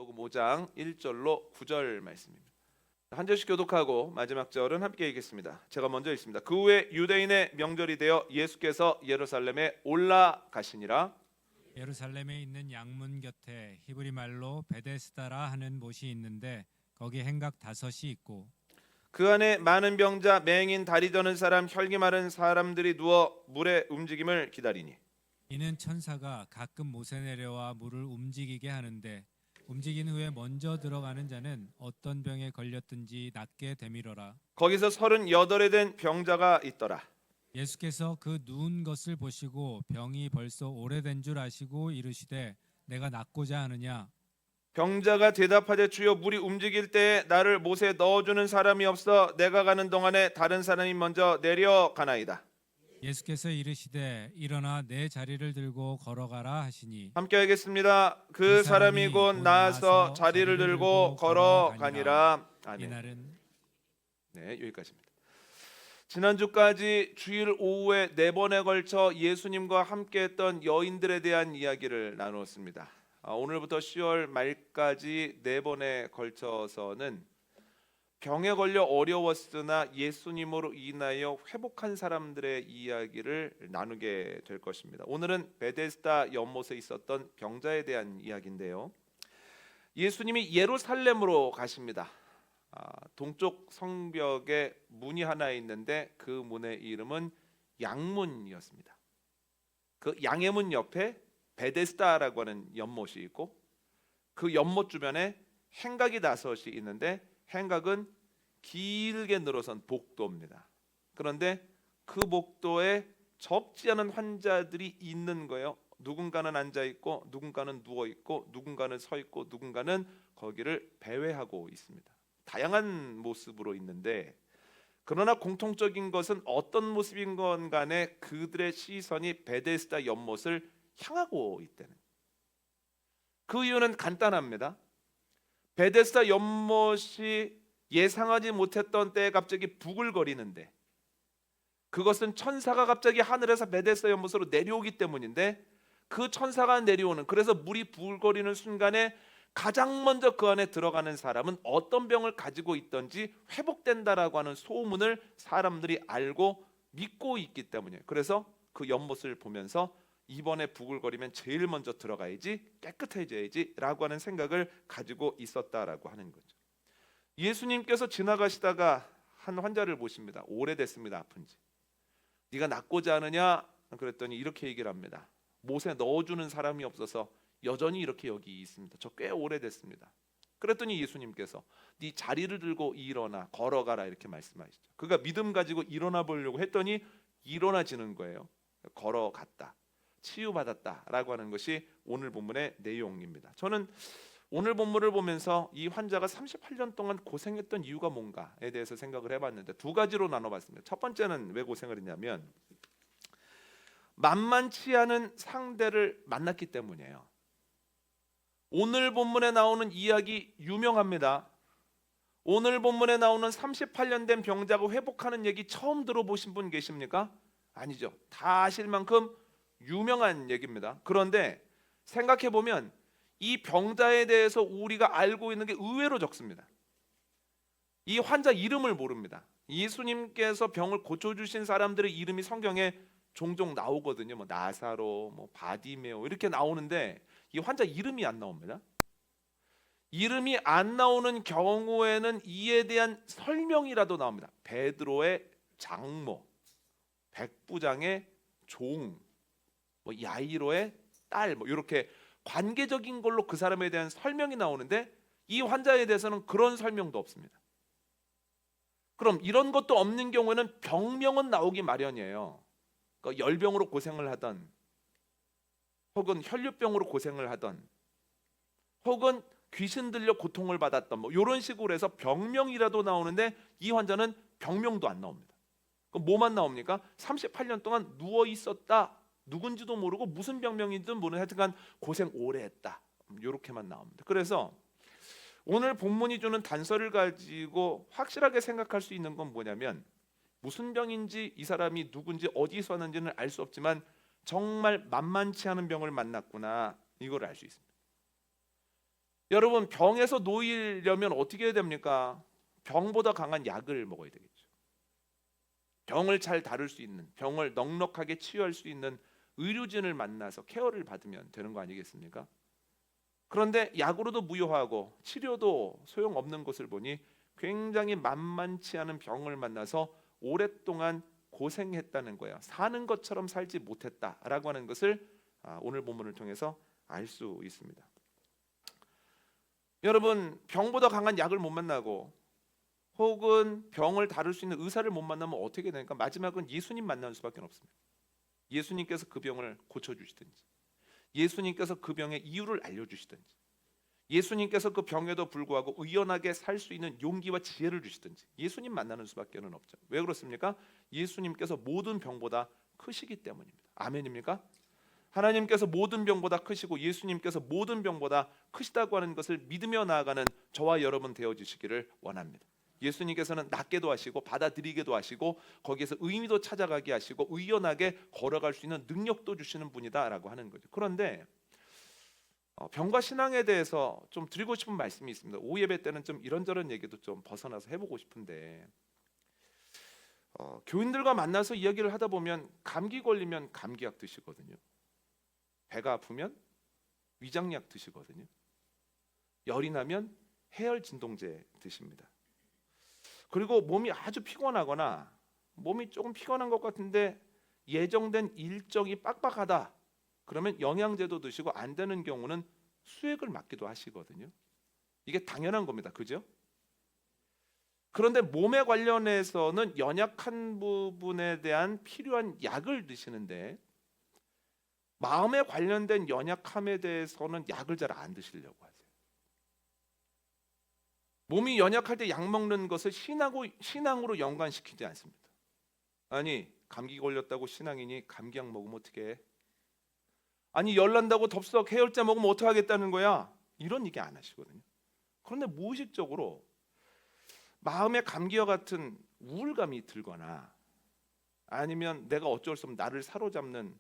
마가복음 5장 1절로 9절 말씀입니다. 한 절씩 교독하고 마지막 절은 함께 읽겠습니다. 제가 먼저 읽습니다. 그 후에 유대인의 명절이 되어 예수께서 예루살렘에 올라가시니라. 예루살렘에 있는 양문 곁에 히브리 말로 베데스다라 하는 못이 있는데 거기 행각 5이 있고 그 안에 많은 병자, 맹인, 다리 저는 사람, 혈기 마른 사람들이 누워 물의 움직임을 기다리니 이는 천사가 가끔 못에 내려와 물을 움직이게 하는데 움직인 후에 먼저 들어가는 자는 어떤 병에 걸렸든지 낫게 되밀어라. 거기서 38에 된 병자가 있더라. 예수께서 그 누운 것을 보시고 병이 벌써 오래된 줄 아시고 이르시되 내가 낫고자 하느냐. 병자가 대답하되 주여 물이 움직일 때에 나를 못에 넣어주는 사람이 없어 내가 가는 동안에 다른 사람이 먼저 내려가나이다. 예수께서 이르시되 일어나 내 자리를 들고 걸어가라 하시니 함께 하겠습니다. 그 사람이 곧 나아서 자리를 들고 걸어가니라. 아멘. 이날은 네, 여기까지입니다. 지난주까지 주일 오후에 4번에 걸쳐 예수님과 함께했던 여인들에 대한 이야기를 나누었습니다. 오늘부터 10월 말까지 4번에 걸쳐서는 병에 걸려 어려웠으나 예수님으로 인하여 회복한 사람들의 이야기를 나누게 될 것입니다. 오늘은 베데스다 연못에 있었던 병자에 대한 이야기인데요. 예수님이 예루살렘으로 가십니다. 동쪽 성벽에 문이 하나 있는데 그 문의 이름은 양문이었습니다. 그 양의 문 옆에 베데스다라고 하는 연못이 있고 그 연못 주변에 행각이 5이 있는데 행각은 길게 늘어선 복도입니다. 그런데 그 복도에 적지 않은 환자들이 있는 거예요. 누군가는 앉아 있고 누군가는 누워 있고 누군가는 서 있고 누군가는 거기를 배회하고 있습니다. 다양한 모습으로 있는데 그러나 공통적인 것은 어떤 모습인 건 간에 그들의 시선이 베데스다 연못을 향하고 있다는. 그 이유는 간단합니다. 베데스다 연못이 예상하지 못했던 때에 갑자기 부글거리는데 그것은 천사가 갑자기 하늘에서 베데스다 연못으로 내려오기 때문인데 그 천사가 내려오는 그래서 물이 부글거리는 순간에 가장 먼저 그 안에 들어가는 사람은 어떤 병을 가지고 있든지 회복된다라고 하는 소문을 사람들이 알고 믿고 있기 때문이에요. 그래서 그 연못을 보면서 이번에 부글거리면 제일 먼저 들어가야지 깨끗해져야지 라고 하는 생각을 가지고 있었다라고 하는 거죠. 예수님께서 지나가시다가 한 환자를 보십니다. 오래됐습니다. 아픈지. 네가 낫고자 하느냐? 그랬더니 이렇게 얘기를 합니다. 못에 넣어주는 사람이 없어서 여전히 이렇게 여기 있습니다. 저 꽤 오래됐습니다. 그랬더니 예수님께서 네 자리를 들고 일어나 걸어가라 이렇게 말씀하시죠. 그가 믿음 가지고 일어나 보려고 했더니 일어나지는 거예요. 걸어갔다. 치유받았다라고 하는 것이 오늘 본문의 내용입니다. 저는 오늘 본문을 보면서 이 환자가 38년 동안 고생했던 이유가 뭔가에 대해서 생각을 해봤는데 2가지로 나눠봤습니다. 첫 번째는 왜 고생을 했냐면 만만치 않은 상대를 만났기 때문이에요. 오늘 본문에 나오는 이야기 유명합니다. 오늘 본문에 나오는 38년 된 병자가 회복하는 얘기 처음 들어보신 분 계십니까? 아니죠. 다 아실 만큼 유명한 얘기입니다. 그런데 생각해보면 이 병자에 대해서 우리가 알고 있는 게 의외로 적습니다. 이 환자 이름을 모릅니다. 예수님께서 병을 고쳐주신 사람들의 이름이 성경에 종종 나오거든요. 뭐 나사로, 뭐 바디메오 이렇게 나오는데 이 환자 이름이 안 나옵니다. 이름이 안 나오는 경우에는 이에 대한 설명이라도 나옵니다. 베드로의 장모, 백부장의 종, 뭐 야이로의 딸, 뭐 이렇게 관계적인 걸로 그 사람에 대한 설명이 나오는데 이 환자에 대해서는 그런 설명도 없습니다. 그럼 이런 것도 없는 경우에는 병명은 나오기 마련이에요. 그러니까 열병으로 고생을 하던 혹은 혈류병으로 고생을 하던 혹은 귀신 들려 고통을 받았던 뭐 이런 식으로 해서 병명이라도 나오는데 이 환자는 병명도 안 나옵니다. 그럼 뭐만 나옵니까? 38년 동안 누워 있었다. 누군지도 모르고 무슨 병명인지도 모르는 하여튼간 고생 오래 했다. 이렇게만 나옵니다. 그래서 오늘 본문이 주는 단서를 가지고 확실하게 생각할 수 있는 건 뭐냐면 무슨 병인지 이 사람이 누군지 어디서 왔는지는 알 수 없지만 정말 만만치 않은 병을 만났구나 이걸 알 수 있습니다. 여러분, 병에서 놓이려면 어떻게 해야 됩니까? 병보다 강한 약을 먹어야 되겠죠. 병을 잘 다룰 수 있는, 병을 넉넉하게 치유할 수 있는 의료진을 만나서 케어를 받으면 되는 거 아니겠습니까? 그런데 약으로도 무효하고 치료도 소용없는 것을 보니 굉장히 만만치 않은 병을 만나서 오랫동안 고생했다는 거예요. 사는 것처럼 살지 못했다라고 하는 것을 오늘 본문을 통해서 알 수 있습니다. 여러분, 병보다 강한 약을 못 만나고 혹은 병을 다룰 수 있는 의사를 못 만나면 어떻게 되니까 마지막은 예수님 만나는 수밖에 없습니다. 예수님께서 그 병을 고쳐주시든지, 예수님께서 그 병의 이유를 알려주시든지, 예수님께서 그 병에도 불구하고 의연하게 살 수 있는 용기와 지혜를 주시든지 예수님 만나는 수밖에는 없죠. 왜 그렇습니까? 예수님께서 모든 병보다 크시기 때문입니다. 아멘입니까? 하나님께서 모든 병보다 크시고 예수님께서 모든 병보다 크시다고 하는 것을 믿으며 나아가는 저와 여러분 되어주시기를 원합니다. 예수님께서는 낫게도 하시고 받아들이게도 하시고 거기에서 의미도 찾아가게 하시고 의연하게 걸어갈 수 있는 능력도 주시는 분이다라고 하는 거죠. 그런데 병과 신앙에 대해서 좀 드리고 싶은 말씀이 있습니다. 오후 예배 때는 좀 이런저런 얘기도 좀 벗어나서 해보고 싶은데 교인들과 만나서 이야기를 하다 보면 감기 걸리면 감기약 드시거든요. 배가 아프면 위장약 드시거든요. 열이 나면 해열 진동제 드십니다. 그리고 몸이 아주 피곤하거나 몸이 조금 피곤한 것 같은데 예정된 일정이 빡빡하다. 그러면 영양제도 드시고 안 되는 경우는 수액을 맞기도 하시거든요. 이게 당연한 겁니다. 그죠? 그런데 몸에 관련해서는 연약한 부분에 대한 필요한 약을 드시는데 마음에 관련된 연약함에 대해서는 약을 잘 안 드시려고 하세요. 몸이 연약할 때 약 먹는 것을 신앙으로 연관시키지 않습니다. 아니, 감기 걸렸다고 신앙이니 감기약 먹으면 어떻게 해? 아니, 열난다고 덥석 해열제 먹으면 어떻게 하겠다는 거야? 이런 얘기 안 하시거든요. 그런데 무의식적으로 마음의 감기와 같은 우울감이 들거나 아니면 내가 어쩔 수 없는 나를 사로잡는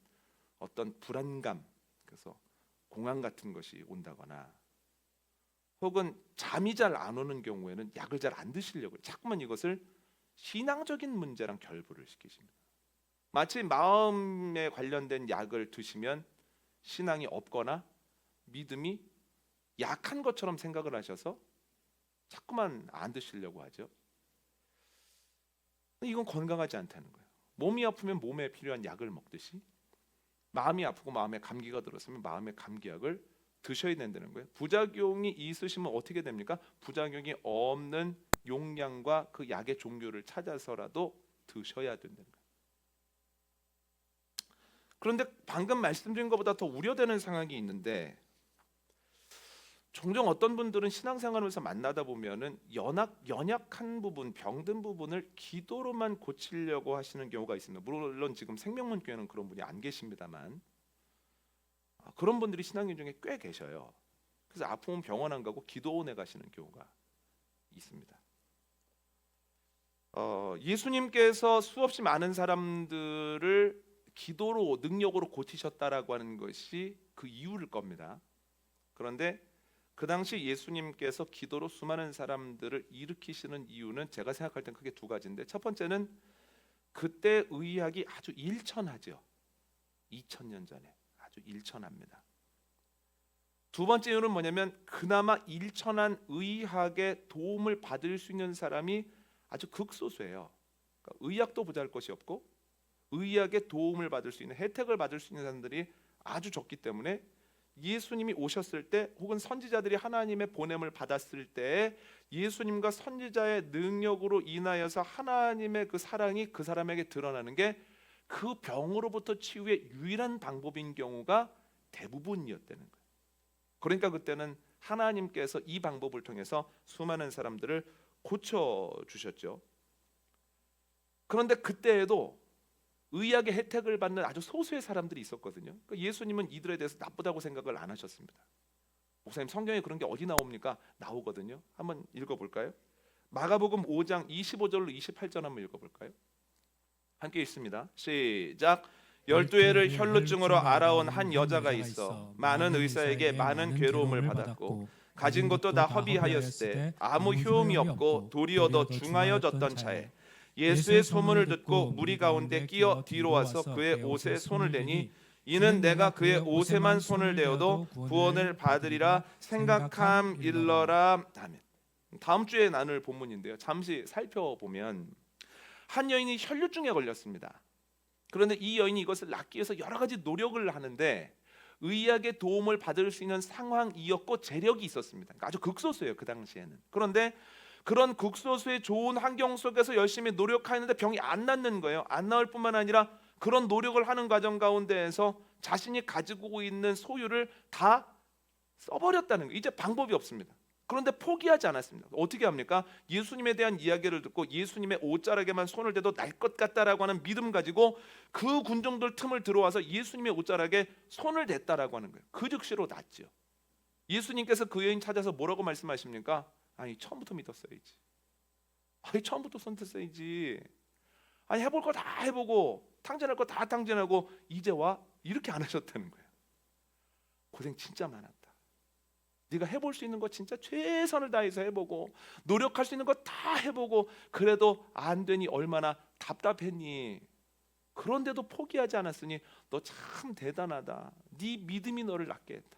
어떤 불안감, 그래서 공황 같은 것이 온다거나 혹은 잠이 잘 안 오는 경우에는 약을 잘 안 드시려고 자꾸만 이것을 신앙적인 문제랑 결부를 시키십니다. 마치 마음에 관련된 약을 드시면 신앙이 없거나 믿음이 약한 것처럼 생각을 하셔서 자꾸만 안 드시려고 하죠. 이건 건강하지 않다는 거예요. 몸이 아프면 몸에 필요한 약을 먹듯이 마음이 아프고 마음에 감기가 들었으면 마음의 감기약을 드셔야 된다는 거예요. 부작용이 있으시면 어떻게 됩니까? 부작용이 없는 용량과 그 약의 종류를 찾아서라도 드셔야 된다는 거예요. 그런데 방금 말씀드린 것보다 더 우려되는 상황이 있는데 종종 어떤 분들은 신앙생활하면서 만나다 보면은 연약한 부분, 병든 부분을 기도로만 고치려고 하시는 경우가 있습니다. 물론 지금 생명문 교회는 그런 분이 안 계십니다만 그런 분들이 신앙인 중에 꽤 계셔요. 그래서 아프면 병원 안 가고 기도원에 가시는 경우가 있습니다. 예수님께서 수없이 많은 사람들을 기도로 능력으로 고치셨다라고 하는 것이 그 이유일 겁니다. 그런데 그 당시 예수님께서 기도로 수많은 사람들을 일으키시는 이유는 제가 생각할 땐 크게 두 가지인데 첫 번째는 그때 의학이 아주 일천하죠. 2000년 전에 아주 일천합니다. 두 번째 이유는 뭐냐면 그나마 일천한 의학의 도움을 받을 수 있는 사람이 아주 극소수예요. 그러니까 의학도 보잘것이 없고 의학의 도움을 받을 수 있는 혜택을 받을 수 있는 사람들이 아주 적기 때문에 예수님이 오셨을 때 혹은 선지자들이 하나님의 보냄을 받았을 때 예수님과 선지자의 능력으로 인하여서 하나님의 그 사랑이 그 사람에게 드러나는 게 그 병으로부터 치유의 유일한 방법인 경우가 대부분이었다는 거예요. 그러니까 그때는 하나님께서 이 방법을 통해서 수많은 사람들을 고쳐주셨죠. 그런데 그때에도 의학의 혜택을 받는 아주 소수의 사람들이 있었거든요. 그러니까 예수님은 이들에 대해서 나쁘다고 생각을 안 하셨습니다. 목사님, 성경에 그런 게 어디 나옵니까? 나오거든요. 한번 읽어볼까요? 마가복음 5장 25절로 28절 한번 읽어볼까요? 함께 읽습니다. 시작. 12해를 혈루증으로 알아온 한 여자가 있어 많은 의사에게 많은 괴로움을 받았고 가진 것도 다 허비하였을 때 아무 효험이 없고 도리어 더 중하여졌던 차에 예수의 소문을 듣고 무리 가운데 끼어 뒤로 와서 그의 옷에 손을 대니 이는 내가 그의 옷에만 손을 대어도 구원을 받으리라 생각함일러라. 아멘. 다음 주에 나눌 본문인데요. 잠시 살펴보면 한 여인이 혈류증에 걸렸습니다. 그런데 이 여인이 이것을 낫기 위해서 여러 가지 노력을 하는데 의학의 도움을 받을 수 있는 상황이었고 재력이 있었습니다. 아주 극소수예요, 그 당시에는. 그런데 그런 극소수의 좋은 환경 속에서 열심히 노력하는데 병이 안 낫는 거예요. 안 나을 뿐만 아니라 그런 노력을 하는 과정 가운데에서 자신이 가지고 있는 소유를 다 써버렸다는 거예요. 이제 방법이 없습니다. 그런데 포기하지 않았습니다. 어떻게 합니까? 예수님에 대한 이야기를 듣고 예수님의 옷자락에만 손을 대도 날 것 같다라고 하는 믿음 가지고 그 군중들 틈을 들어와서 예수님의 옷자락에 손을 댔다라고 하는 거예요. 그 즉시로 낫죠. 예수님께서 그 여인 찾아서 뭐라고 말씀하십니까? 아니 처음부터 믿었어야지. 아니 처음부터 손 댔어야지. 아니 해볼 거 다 해보고 탕진할 거 다 탕진하고 이제 와? 이렇게 안 하셨다는 거예요. 고생 진짜 많았다. 네가 해볼 수 있는 거 진짜 최선을 다해서 해보고 노력할 수 있는 거 다 해보고 그래도 안 되니 얼마나 답답했니? 그런데도 포기하지 않았으니 너 참 대단하다. 네 믿음이 너를 낫게 했다.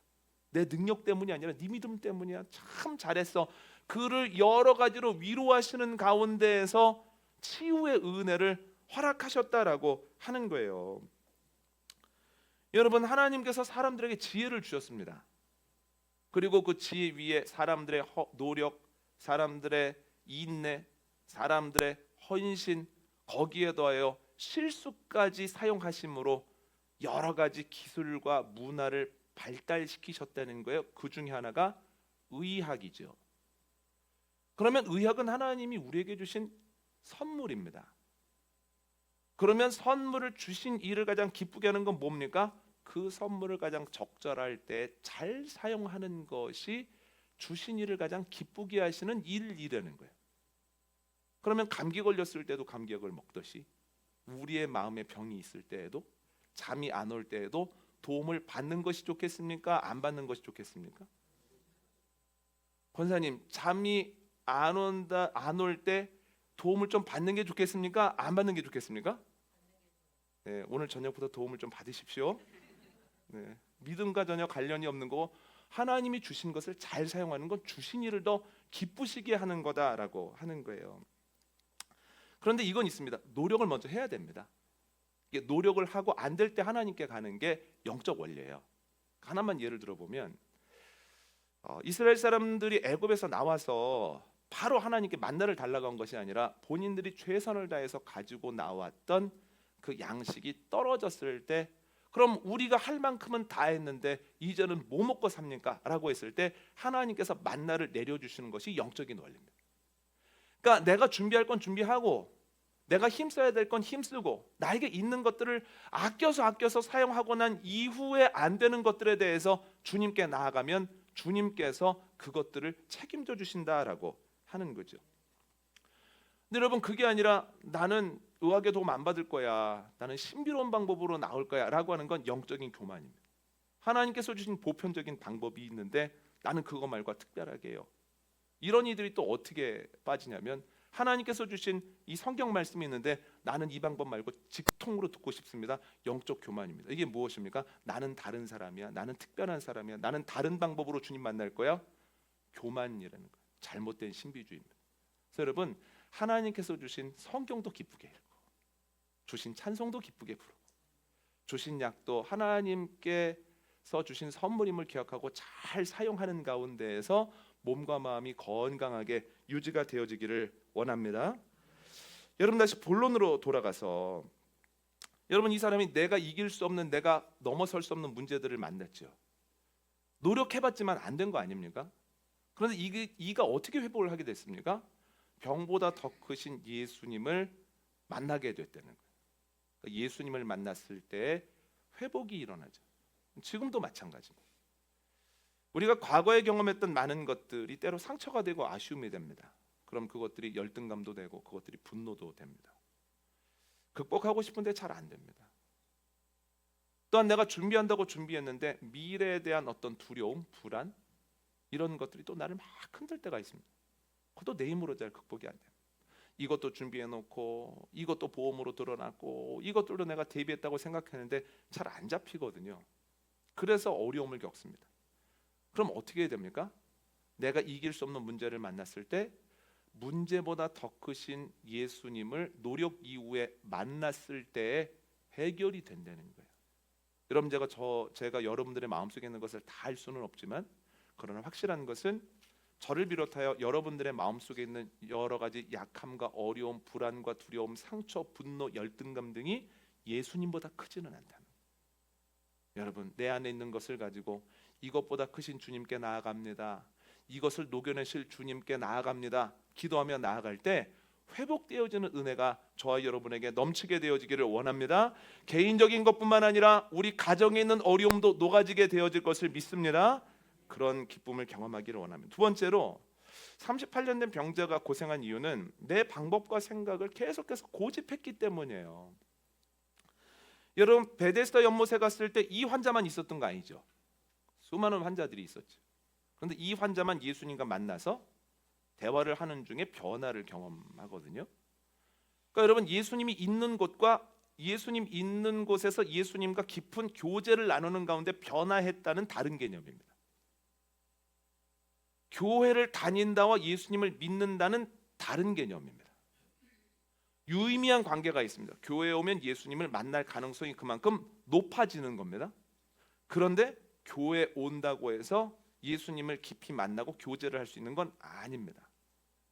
내 능력 때문이 아니라 네 믿음 때문이야. 참 잘했어. 그를 여러 가지로 위로하시는 가운데에서 치유의 은혜를 허락하셨다라고 하는 거예요. 여러분, 하나님께서 사람들에게 지혜를 주셨습니다. 그리고 그 지혜 위에 사람들의 노력, 사람들의 인내, 사람들의 헌신, 거기에 더하여 실수까지 사용하심으로 여러 가지 기술과 문화를 발달시키셨다는 거예요. 그 중에 하나가 의학이죠. 그러면 의학은 하나님이 우리에게 주신 선물입니다. 그러면 선물을 주신 이를 가장 기쁘게 하는 건 뭡니까? 그 선물을 가장 적절할 때 잘 사용하는 것이 주신 이를 가장 기쁘게 하시는 일이라는 거예요. 그러면 감기 걸렸을 때도 감기약을 먹듯이 우리의 마음에 병이 있을 때에도 잠이 안 올 때에도 도움을 받는 것이 좋겠습니까? 안 받는 것이 좋겠습니까? 권사님, 잠이 안 올 때 도움을 좀 받는 게 좋겠습니까? 안 받는 게 좋겠습니까? 네, 오늘 저녁부터 도움을 좀 받으십시오. 네, 믿음과 전혀 관련이 없는 거고 하나님이 주신 것을 잘 사용하는 건 주신 일을 더 기쁘시게 하는 거다라고 하는 거예요. 그런데 이건 있습니다. 노력을 먼저 해야 됩니다. 이게 노력을 하고 안 될 때 하나님께 가는 게 영적 원리예요. 하나만 예를 들어보면 이스라엘 사람들이 애굽에서 나와서 바로 하나님께 만나를 달라고 한 것이 아니라 본인들이 최선을 다해서 가지고 나왔던 그 양식이 떨어졌을 때 그럼 우리가 할 만큼은 다 했는데 이제는 뭐 먹고 삽니까? 라고 했을 때 하나님께서 만나를 내려주시는 것이 영적인 원리입니다. 그러니까 내가 준비할 건 준비하고 내가 힘써야 될 건 힘쓰고 나에게 있는 것들을 아껴서 사용하고 난 이후에 안 되는 것들에 대해서 주님께 나아가면 주님께서 그것들을 책임져 주신다라고 하는 거죠. 근데 여러분, 그게 아니라 나는 의학의 도움 안 받을 거야, 나는 신비로운 방법으로 나올 거야 라고 하는 건 영적인 교만입니다. 하나님께서 주신 보편적인 방법이 있는데 나는 그거 말고 특별하게 해요. 이런 이들이 또 어떻게 빠지냐면 하나님께서 주신 이 성경 말씀이 있는데 나는 이 방법 말고 직통으로 듣고 싶습니다. 영적 교만입니다. 이게 무엇입니까? 나는 다른 사람이야, 나는 특별한 사람이야, 나는 다른 방법으로 주님 만날 거야. 교만이라는 거예요. 잘못된 신비주의입니다. 그래서 여러분, 하나님께서 주신 성경도 기쁘게 읽고 주신 찬송도 기쁘게 부르고 주신 약도 하나님께서 주신 선물임을 기억하고 잘 사용하는 가운데에서 몸과 마음이 건강하게 유지가 되어지기를 원합니다. 여러분, 다시 본론으로 돌아가서 여러분, 이 사람이 내가 이길 수 없는, 내가 넘어설 수 없는 문제들을 만났죠. 노력해봤지만 안 된 거 아닙니까? 그런데 이가 어떻게 회복을 하게 됐습니까? 병보다 더 크신 예수님을 만나게 됐다는 거예요. 그러니까 예수님을 만났을 때 회복이 일어나죠. 지금도 마찬가지입니다. 우리가 과거에 경험했던 많은 것들이 때로 상처가 되고 아쉬움이 됩니다. 그럼 그것들이 열등감도 되고 그것들이 분노도 됩니다. 극복하고 싶은데 잘 안 됩니다. 또한 내가 준비한다고 준비했는데 미래에 대한 어떤 두려움, 불안, 이런 것들이 또 나를 막 흔들 때가 있습니다. 그것도 내 힘으로 잘 극복이 안 돼요. 이것도 준비해 놓고 이것도 보험으로 들어놨고 이것들도 내가 대비했다고 생각했는데 잘 안 잡히거든요. 그래서 어려움을 겪습니다. 그럼 어떻게 해야 됩니까? 내가 이길 수 없는 문제를 만났을 때 문제보다 더 크신 예수님을 노력 이후에 만났을 때 해결이 된다는 거예요. 여러분, 제가 여러분들의 마음속에 있는 것을 다 알 수는 없지만, 그러나 확실한 것은 저를 비롯하여 여러분들의 마음속에 있는 여러 가지 약함과 어려움, 불안과 두려움, 상처, 분노, 열등감 등이 예수님보다 크지는 않다는 거예요. 여러분, 내 안에 있는 것을 가지고 이것보다 크신 주님께 나아갑니다. 이것을 녹여내실 주님께 나아갑니다. 기도하며 나아갈 때 회복되어지는 은혜가 저와 여러분에게 넘치게 되어지기를 원합니다. 개인적인 것뿐만 아니라 우리 가정에 있는 어려움도 녹아지게 되어질 것을 믿습니다. 그런 기쁨을 경험하기를 원합니다. 두 번째로 38년 된 병자가 고생한 이유는 내 방법과 생각을 계속해서 고집했기 때문이에요. 여러분, 베데스다 연못에 갔을 때 이 환자만 있었던 거 아니죠? 수많은 환자들이 있었죠. 그런데 이 환자만 예수님과 만나서 대화를 하는 중에 변화를 경험하거든요. 그러니까 여러분, 예수님이 있는 곳과 예수님 있는 곳에서 예수님과 깊은 교제를 나누는 가운데 변화했다는 다른 개념입니다. 교회를 다닌다와 예수님을 믿는다는 다른 개념입니다. 유의미한 관계가 있습니다. 교회에 오면 예수님을 만날 가능성이 그만큼 높아지는 겁니다. 그런데 교회 온다고 해서 예수님을 깊이 만나고 교제를 할 수 있는 건 아닙니다.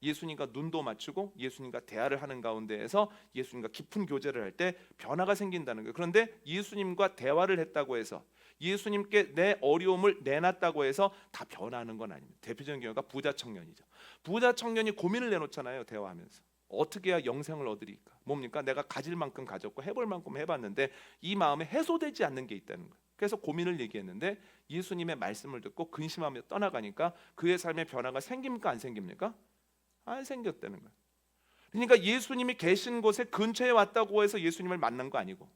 예수님과 눈도 맞추고 예수님과 대화를 하는 가운데에서 예수님과 깊은 교제를 할 때 변화가 생긴다는 거예요. 그런데 예수님과 대화를 했다고 해서 예수님께 내 어려움을 내놨다고 해서 다 변하는 건 아닙니다. 대표적인 경우가 부자 청년이죠. 부자 청년이 고민을 내놓잖아요. 대화하면서 어떻게 해야 영생을 얻으리까? 뭡니까? 내가 가질 만큼 가졌고 해볼 만큼 해봤는데 이 마음에 해소되지 않는 게 있다는 거예요. 그래서 고민을 얘기했는데 예수님의 말씀을 듣고 근심하며 떠나가니까 그의 삶에 변화가 생깁니까? 안 생깁니까? 안 생겼다는 거예요. 그러니까 예수님이 계신 곳에 근처에 왔다고 해서 예수님을 만난 거 아니고,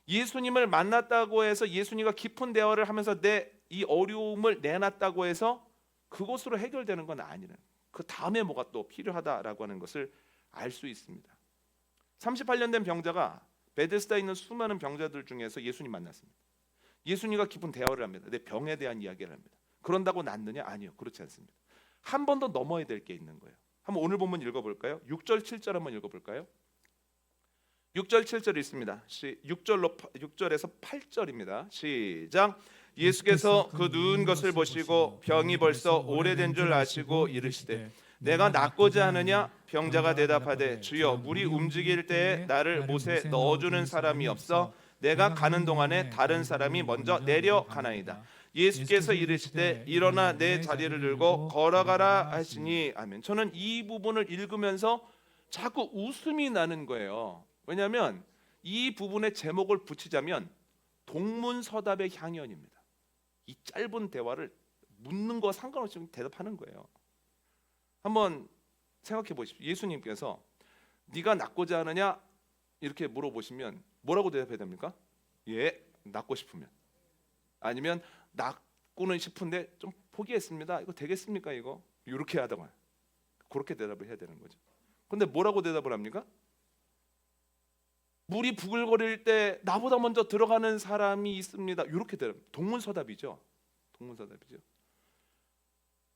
예수님을 만났다고 해서 예수님과 깊은 대화를 하면서 내 이 어려움을 내놨다고 해서 그것으로 해결되는 건 아니라는, 그 다음에 뭐가 또 필요하다라고 하는 것을 알 수 있습니다. 38년 된 병자가 베데스다에 있는 수많은 병자들 중에서 예수님 만났습니다. 예수님과 깊은 대화를 합니다. 내 병에 대한 이야기를 합니다. 그런다고 낫느냐? 아니요, 그렇지 않습니다. 한 번 더 넘어야 될 게 있는 거예요. 한번 오늘 본문 읽어볼까요? 6절 7절 한번 읽어볼까요? 6절 7절 있습니다. 6절에서 8절입니다. 시작. 예수께서 그 누운 것을 보시고 병이 벌써 오래된 줄 아시고 이르시되 내가 낫고자 하느냐? 병자가 대답하되 주여 물이 움직일 때에 나를 못에 넣어주는 사람이 없어 내가 가는 동안에 다른 사람이 먼저 내려가나이다. 예수께서 이르시되 일어나 내 자리를 들고 걸어가라 하시니 아멘. 저는 이 부분을 읽으면서 자꾸 웃음이 나는 거예요. 왜냐하면 이 부분의 제목을 붙이자면 동문서답의 향연입니다. 이 짧은 대화를 묻는 거 상관없이 대답하는 거예요. 한번 생각해 보십시오. 예수님께서 네가 낫고자 하느냐 이렇게 물어보시면 뭐라고 대답해야 됩니까? 예, 낫고 싶으면. 아니면 낫고는 싶은데 좀 포기했습니다. 이거 되겠습니까? 이거 이렇게 하다가 그렇게 대답을 해야 되는 거죠. 근데 뭐라고 대답을 합니까? 물이 부글거릴 때 나보다 먼저 들어가는 사람이 있습니다. 이렇게 대답. 동문서답이죠. 동문서답이죠.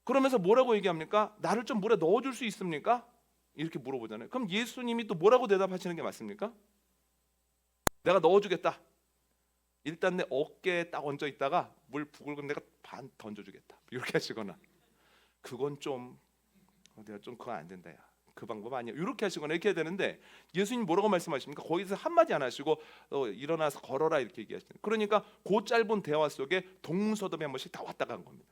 그러면서 뭐라고 얘기합니까? 나를 좀 물에 넣어줄 수 있습니까? 이렇게 물어보잖아요. 그럼 예수님이 또 뭐라고 대답하시는 게 맞습니까? 내가 넣어주겠다. 일단 내 어깨에 딱 얹어 있다가 물 부글거리면 내가 반 던져주겠다. 이렇게 하시거나, 그건 좀 내가 좀 그건 안 된다. 야. 그 방법 아니야. 이렇게 하시거나 이렇게 해야 되는데 예수님 뭐라고 말씀하십니까? 거기서 한마디 안 하시고 일어나서 걸어라 이렇게 얘기하시는. 그러니까 그 짧은 대화 속에 동문서답이 한 번씩 다 왔다 간 겁니다.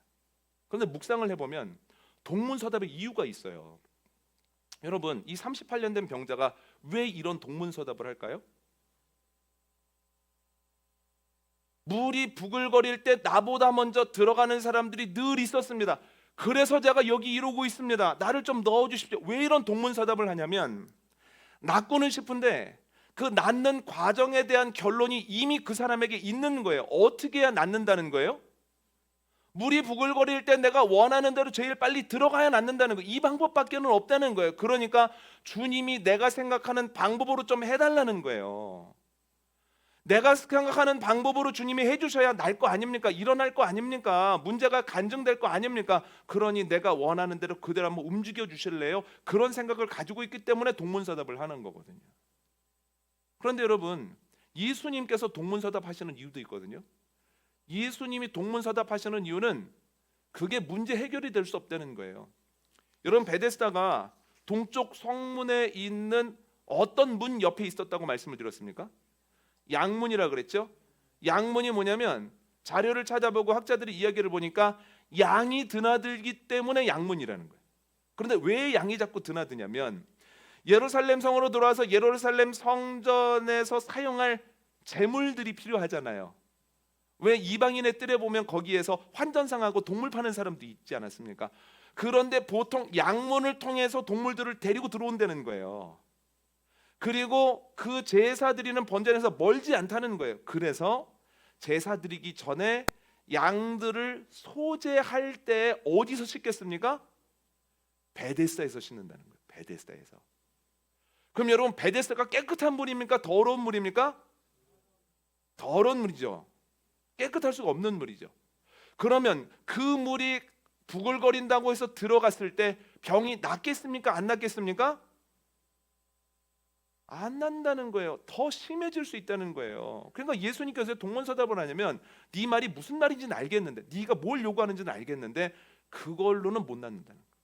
그런데 묵상을 해보면 동문서답의 이유가 있어요. 여러분, 이 38년 된 병자가 왜 이런 동문서답을 할까요? 물이 부글거릴 때 나보다 먼저 들어가는 사람들이 늘 있었습니다. 그래서 제가 여기 이러고 있습니다. 나를 좀 넣어주십시오. 왜 이런 동문서답을 하냐면 낫고는 싶은데 그 낫는 과정에 대한 결론이 이미 그 사람에게 있는 거예요. 어떻게 해야 낫는다는 거예요? 물이 부글거릴 때 내가 원하는 대로 제일 빨리 들어가야 낫는다는 거예요. 이 방법밖에는 없다는 거예요. 그러니까 주님이 내가 생각하는 방법으로 좀 해달라는 거예요. 내가 생각하는 방법으로 주님이 해주셔야 날 거 아닙니까? 일어날 거 아닙니까? 문제가 간증될 거 아닙니까? 그러니 내가 원하는 대로 그대로 한번 움직여 주실래요? 그런 생각을 가지고 있기 때문에 동문서답을 하는 거거든요. 그런데 여러분, 예수님께서 동문서답 하시는 이유도 있거든요. 예수님이 동문서답 하시는 이유는 그게 문제 해결이 될 수 없다는 거예요. 여러분, 베데스다가 동쪽 성문에 있는 어떤 문 옆에 있었다고 말씀을 드렸습니까? 양문이라 그랬죠. 양문이 뭐냐면 자료를 찾아보고 학자들이 이야기를 보니까 양이 드나들기 때문에 양문이라는 거예요. 그런데 왜 양이 자꾸 드나드냐면 예루살렘 성으로 들어와서 예루살렘 성전에서 사용할 제물들이 필요하잖아요. 왜 이방인의 뜰에 보면 거기에서 환전상하고 동물 파는 사람도 있지 않았습니까? 그런데 보통 양문을 통해서 동물들을 데리고 들어온다는 거예요. 그리고 그 제사 드리는 번제에서 멀지 않다는 거예요. 그래서 제사 드리기 전에 양들을 소재할 때 어디서 씻겠습니까? 베데스다에서 씻는다는 거예요. 베데스다에서. 그럼 여러분, 베데스다가 깨끗한 물입니까? 더러운 물입니까? 더러운 물이죠. 깨끗할 수가 없는 물이죠. 그러면 그 물이 부글거린다고 해서 들어갔을 때 병이 낫겠습니까? 안 낫겠습니까? 안 난다는 거예요. 더 심해질 수 있다는 거예요. 그러니까 예수님께서 동문서답을 하냐면 네 말이 무슨 말인지는 알겠는데, 네가 뭘 요구하는지는 알겠는데 그걸로는 못 낫는다는 거예요.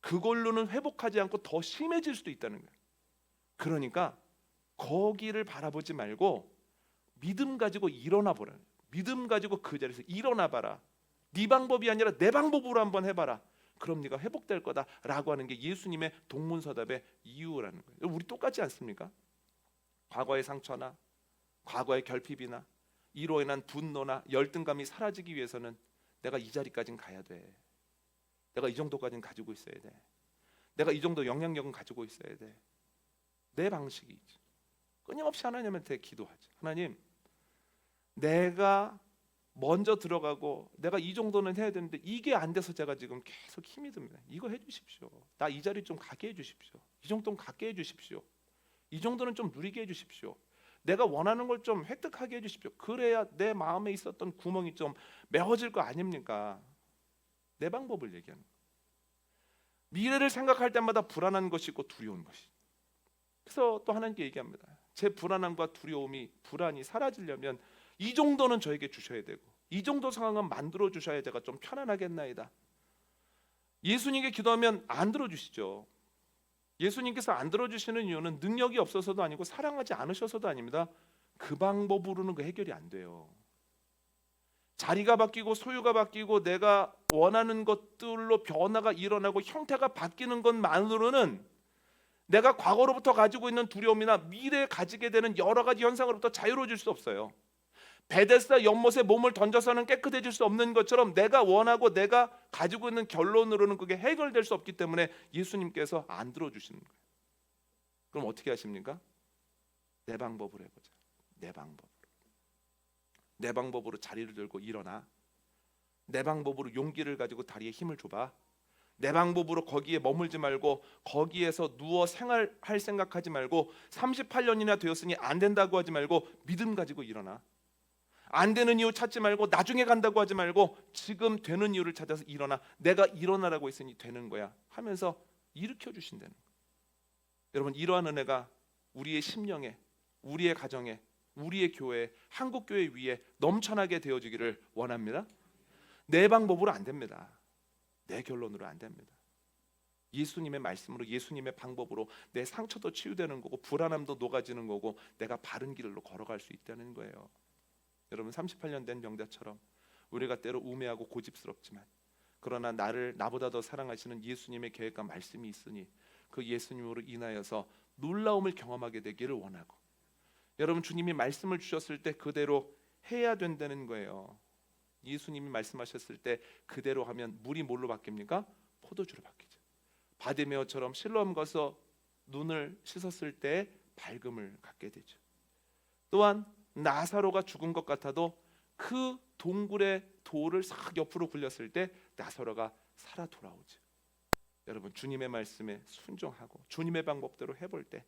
그걸로는 회복하지 않고 더 심해질 수도 있다는 거예요. 그러니까 거기를 바라보지 말고 믿음 가지고 일어나 보라. 믿음 가지고 그 자리에서 일어나 봐라. 네 방법이 아니라 내 방법으로 한번 해봐라. 그럼 네가 회복될 거다라고 하는 게 예수님의 동문서답의 이유라는 거예요. 우리 똑같지 않습니까? 과거의 상처나 과거의 결핍이나 이로 인한 분노나 열등감이 사라지기 위해서는 내가 이 자리까지는 가야 돼. 내가 이 정도까지는 가지고 있어야 돼. 내가 이 정도 영향력은 가지고 있어야 돼. 내 방식이 있죠. 끊임없이 하나님한테 기도하죠. 하나님, 내가 먼저 들어가고 내가 이 정도는 해야 되는데 이게 안 돼서 제가 지금 계속 힘이 듭니다. 이거 해주십시오. 나 이 자리 좀 가게 해주십시오. 이 정도는 갖게 해주십시오. 이 정도는 좀 누리게 해주십시오. 내가 원하는 걸 좀 획득하게 해주십시오. 그래야 내 마음에 있었던 구멍이 좀 메워질 거 아닙니까? 내 방법을 얘기하는 거예요. 미래를 생각할 때마다 불안한 것이 있고 두려운 것이. 그래서 또 하나님께 얘기합니다. 제 불안함과 두려움이, 불안이 사라지려면 이 정도는 저에게 주셔야 되고 이 정도 상황은 만들어 주셔야 제가 좀 편안하겠나이다. 예수님께 기도하면 안 들어주시죠. 예수님께서 안 들어주시는 이유는 능력이 없어서도 아니고 사랑하지 않으셔서도 아닙니다. 그 방법으로는 그 해결이 안 돼요. 자리가 바뀌고 소유가 바뀌고 내가 원하는 것들로 변화가 일어나고 형태가 바뀌는 것만으로는 내가 과거로부터 가지고 있는 두려움이나 미래에 가지게 되는 여러 가지 현상으로부터 자유로워질 수 없어요. 베데스다 연못에 몸을 던져서는 깨끗해질 수 없는 것처럼 내가 원하고 내가 가지고 있는 결론으로는 그게 해결될 수 없기 때문에 예수님께서 안 들어주시는 거예요. 그럼 어떻게 하십니까? 내 방법으로 해보자. 내 방법으로. 내 방법으로 자리를 들고 일어나. 내 방법으로 용기를 가지고 다리에 힘을 줘봐. 내 방법으로 거기에 머물지 말고 거기에서 누워 생활할 생각하지 말고 38년이나 되었으니 안 된다고 하지 말고 믿음 가지고 일어나. 안 되는 이유 찾지 말고 나중에 간다고 하지 말고 지금 되는 이유를 찾아서 일어나. 내가 일어나라고 했으니 되는 거야 하면서 일으켜 주신다는 거예요. 여러분, 이러한 은혜가 우리의 심령에, 우리의 가정에, 우리의 교회, 한국 교회 위에 넘쳐나게 되어지기를 원합니다. 내 방법으로 안 됩니다. 내 결론으로 안 됩니다. 예수님의 말씀으로, 예수님의 방법으로 내 상처도 치유되는 거고 불안함도 녹아지는 거고 내가 바른 길로 걸어갈 수 있다는 거예요. 여러분, 38년 된 병자처럼 우리가 때로 우매하고 고집스럽지만 그러나 나보다 더 사랑하시는 예수님의 계획과 말씀이 있으니 그 예수님으로 인하여서 놀라움을 경험하게 되기를 원하고, 여러분, 주님이 말씀을 주셨을 때 그대로 해야 된다는 거예요. 예수님이 말씀하셨을 때 그대로 하면 물이 뭘로 바뀝니까? 포도주로 바뀌죠. 바디메어처럼 실로암 가서 눈을 씻었을 때 밝음을 갖게 되죠. 또한 나사로가 죽은 것 같아도 그 동굴의 돌을 싹 옆으로 굴렸을 때 나사로가 살아 돌아오죠. 여러분, 주님의 말씀에 순종하고 주님의 방법대로 해볼 때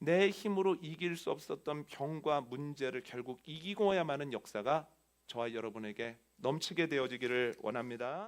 내 힘으로 이길 수 없었던 병과 문제를 결국 이기고야마는 역사가 저와 여러분에게 넘치게 되어지기를 원합니다.